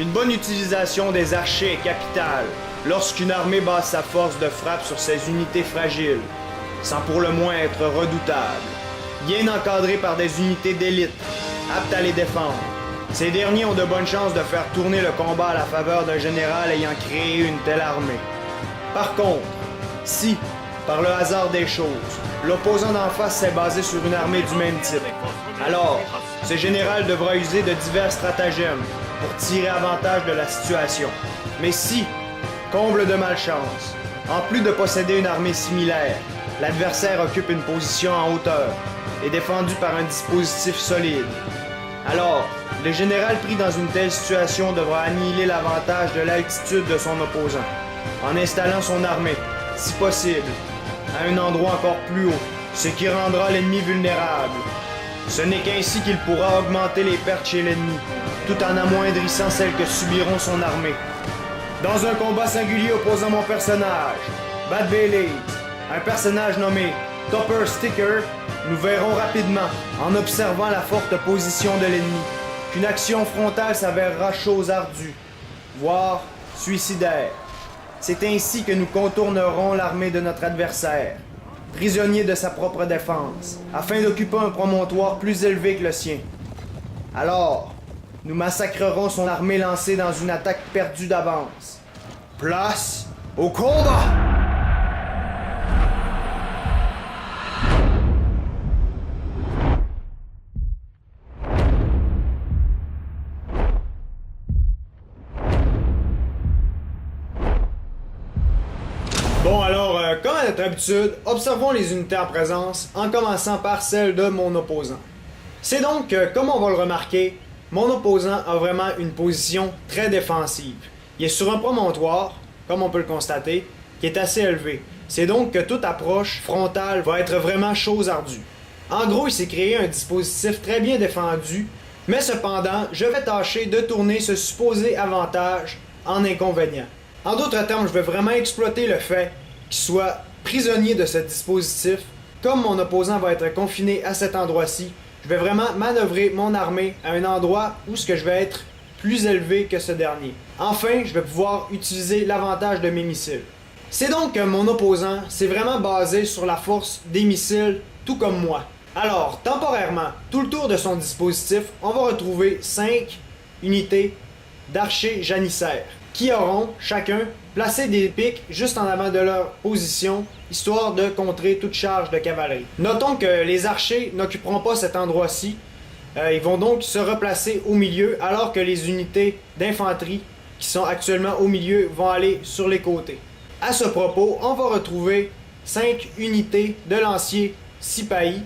Une bonne utilisation des archers est capitale lorsqu'une armée base sa force de frappe sur ses unités fragiles, sans pour le moins être redoutable. Bien encadrés par des unités d'élite, aptes à les défendre. Ces derniers ont de bonnes chances de faire tourner le combat à la faveur d'un général ayant créé une telle armée. Par contre, si, par le hasard des choses, l'opposant d'en face s'est basé sur une armée du même type, alors, ce général devra user de divers stratagèmes pour tirer avantage de la situation. Mais si, comble de malchance, en plus de posséder une armée similaire, l'adversaire occupe une position en hauteur et défendu par un dispositif solide, alors, le général pris dans une telle situation devra annihiler l'avantage de l'altitude de son opposant, en installant son armée, si possible, à un endroit encore plus haut, ce qui rendra l'ennemi vulnérable. Ce n'est qu'ainsi qu'il pourra augmenter les pertes chez l'ennemi, tout en amoindrissant celles que subiront son armée. Dans un combat singulier opposant mon personnage, Bad Bailey, un personnage nommé Topper Sticker, nous verrons rapidement, en observant la forte position de l'ennemi, qu'une action frontale s'avérera chose ardue, voire suicidaire. C'est ainsi que nous contournerons l'armée de notre adversaire, prisonnier de sa propre défense, afin d'occuper un promontoire plus élevé que le sien. Alors, nous massacrerons son armée lancée dans une attaque perdue d'avance. Place au combat! Bon alors, comme à notre habitude, observons les unités en présence en commençant par celle de mon opposant. C'est donc, comme on va le remarquer, mon opposant a vraiment une position très défensive. Il est sur un promontoire, comme on peut le constater, qui est assez élevé. C'est donc que toute approche frontale va être vraiment chose ardue. En gros, il s'est créé un dispositif très bien défendu, mais cependant, je vais tâcher de tourner ce supposé avantage en inconvénient. En d'autres termes, je vais vraiment exploiter le fait qu'il soit prisonnier de ce dispositif. Comme mon opposant va être confiné à cet endroit-ci, je vais vraiment manœuvrer mon armée à un endroit où je vais être plus élevé que ce dernier. Enfin, je vais pouvoir utiliser l'avantage de mes missiles. C'est donc que mon opposant s'est vraiment basé sur la force des missiles, tout comme moi. Alors, temporairement, tout le tour de son dispositif, on va retrouver 5 unités d'archers janissaires, qui auront, chacun, placé des pics juste en avant de leur position, histoire de contrer toute charge de cavalerie. Notons que les archers n'occuperont pas cet endroit-ci, ils vont donc se replacer au milieu, alors que les unités d'infanterie qui sont actuellement au milieu vont aller sur les côtés. À ce propos, on va retrouver 5 unités de lanciers Sipahi,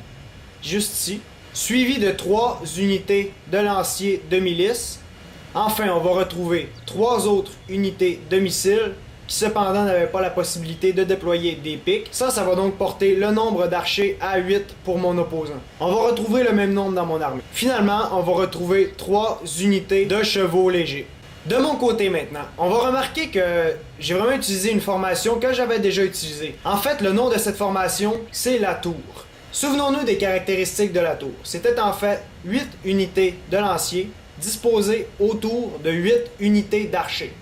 juste ici, suivies de 3 unités de lanciers de milice. Enfin, on va retrouver 3 autres unités de missiles qui cependant n'avaient pas la possibilité de déployer des pics. Ça va donc porter le nombre d'archers à 8 pour mon opposant. On va retrouver le même nombre dans mon armée. Finalement, on va retrouver 3 unités de chevaux légers. De mon côté maintenant, on va remarquer que j'ai vraiment utilisé une formation que j'avais déjà utilisée. En fait, le nom de cette formation, c'est la tour. Souvenons-nous des caractéristiques de la tour. C'était en fait 8 unités de lanciers disposées autour de 8 unités d'archers.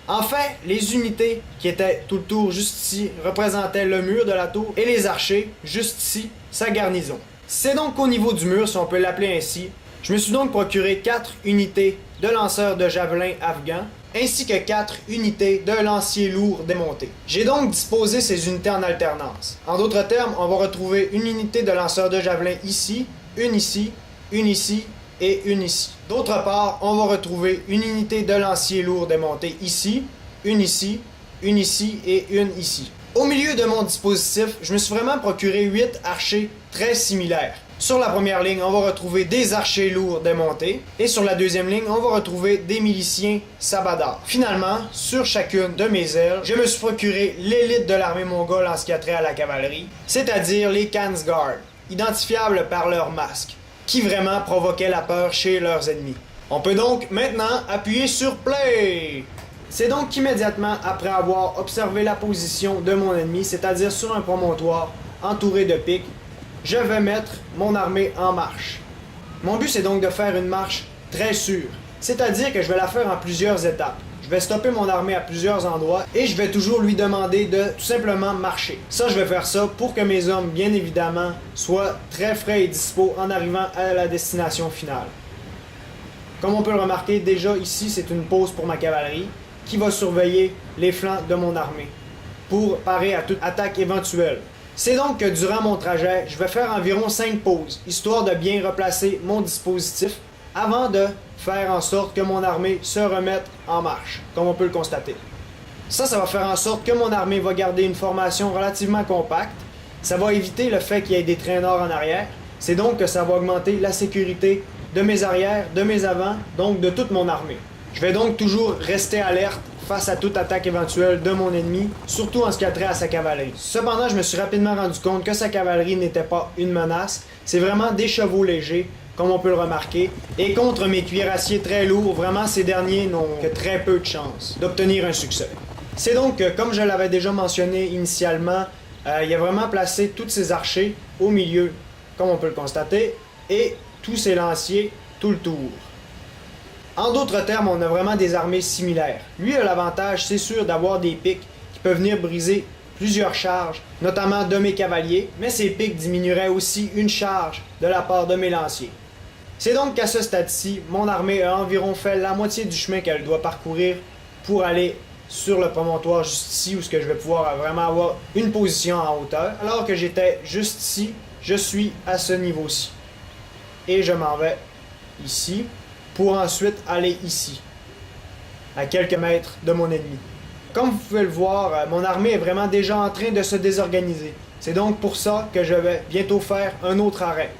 En fait, les unités qui étaient tout le tour juste ici représentaient le mur de la tour et les archers, juste ici, sa garnison. C'est donc au niveau du mur, si on peut l'appeler ainsi. Je me suis donc procuré 4 unités de lanceurs de javelins afghans, ainsi que 4 unités de lanciers lourds démontés. J'ai donc disposé ces unités en alternance. En d'autres termes, on va retrouver une unité de lanceurs de javelins ici, une ici, une ici, et une ici. D'autre part, on va retrouver une unité de lanciers lourds démontés ici, une ici, une ici et une ici. Au milieu de mon dispositif, je me suis vraiment procuré 8 archers très similaires. Sur la première ligne, on va retrouver des archers lourds démontés, et sur la deuxième ligne, on va retrouver des miliciens sabadars. Finalement, sur chacune de mes ailes, je me suis procuré l'élite de l'armée mongole en ce qui a trait à la cavalerie, c'est-à-dire les Khansguard, identifiables par leur masque, qui vraiment provoquait la peur chez leurs ennemis. On peut donc maintenant appuyer sur Play. C'est donc qu'immédiatement après avoir observé la position de mon ennemi, c'est-à-dire sur un promontoire entouré de pics, je vais mettre mon armée en marche. Mon but c'est donc de faire une marche très sûre, C'est-à-dire que je vais la faire en plusieurs étapes. Je vais stopper mon armée à plusieurs endroits et je vais toujours lui demander de tout simplement marcher. Ça, je vais faire ça pour que mes hommes, bien évidemment, soient très frais et dispo en arrivant à la destination finale. Comme on peut le remarquer, déjà ici, c'est une pause pour ma cavalerie qui va surveiller les flancs de mon armée pour parer à toute attaque éventuelle. C'est donc que durant mon trajet, je vais faire environ 5 pauses, histoire de bien replacer mon dispositif avant de faire en sorte que mon armée se remette en marche, comme on peut le constater. Ça va faire en sorte que mon armée va garder une formation relativement compacte. Ça va éviter le fait qu'il y ait des traînards en arrière. C'est donc que ça va augmenter la sécurité de mes arrières, de mes avants, donc de toute mon armée. Je vais donc toujours rester alerte face à toute attaque éventuelle de mon ennemi, surtout en ce qui a trait à sa cavalerie. Cependant, je me suis rapidement rendu compte que sa cavalerie n'était pas une menace, c'est vraiment des chevaux légers, comme on peut le remarquer, et contre mes cuirassiers très lourds, vraiment ces derniers n'ont que très peu de chances d'obtenir un succès. C'est donc que, comme je l'avais déjà mentionné initialement, il a vraiment placé tous ces archers au milieu, comme on peut le constater, et tous ces lanciers tout le tour. En d'autres termes, on a vraiment des armées similaires. Lui a l'avantage, c'est sûr, d'avoir des pics qui peuvent venir briser plusieurs charges, notamment de mes cavaliers, mais ces pics diminueraient aussi une charge de la part de mes lanciers. C'est donc qu'à ce stade-ci, mon armée a environ fait la moitié du chemin qu'elle doit parcourir pour aller sur le promontoire juste ici, où je vais pouvoir vraiment avoir une position en hauteur. Alors que j'étais juste ici, je suis à ce niveau-ci. Et je m'en vais ici, pour ensuite aller ici, à quelques mètres de mon ennemi. Comme vous pouvez le voir, mon armée est vraiment déjà en train de se désorganiser. C'est donc pour ça que je vais bientôt faire un autre arrêt.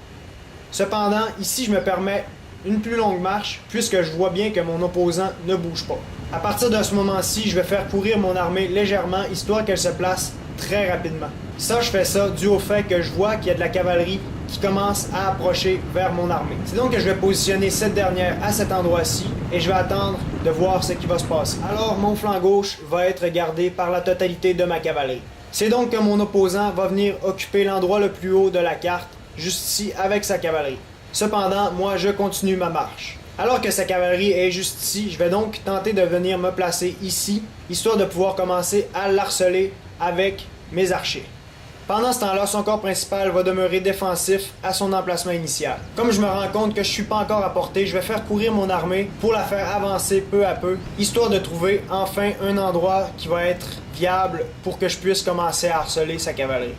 Cependant, ici je me permets une plus longue marche, puisque je vois bien que mon opposant ne bouge pas. À partir de ce moment-ci, je vais faire courir mon armée légèrement, histoire qu'elle se place très rapidement. Ça, je fais ça dû au fait que je vois qu'il y a de la cavalerie qui commence à approcher vers mon armée. C'est donc que je vais positionner cette dernière à cet endroit-ci et je vais attendre de voir ce qui va se passer. Alors, mon flanc gauche va être gardé par la totalité de ma cavalerie. C'est donc que mon opposant va venir occuper l'endroit le plus haut de la carte, juste ici, avec sa cavalerie. Cependant, moi, je continue ma marche. Alors que sa cavalerie est juste ici, je vais donc tenter de venir me placer ici, histoire de pouvoir commencer à l'harceler avec mes archers. Pendant ce temps-là, son corps principal va demeurer défensif à son emplacement initial. Comme je me rends compte que je suis pas encore à portée, je vais faire courir mon armée pour la faire avancer peu à peu, histoire de trouver enfin un endroit qui va être viable pour que je puisse commencer à harceler sa cavalerie.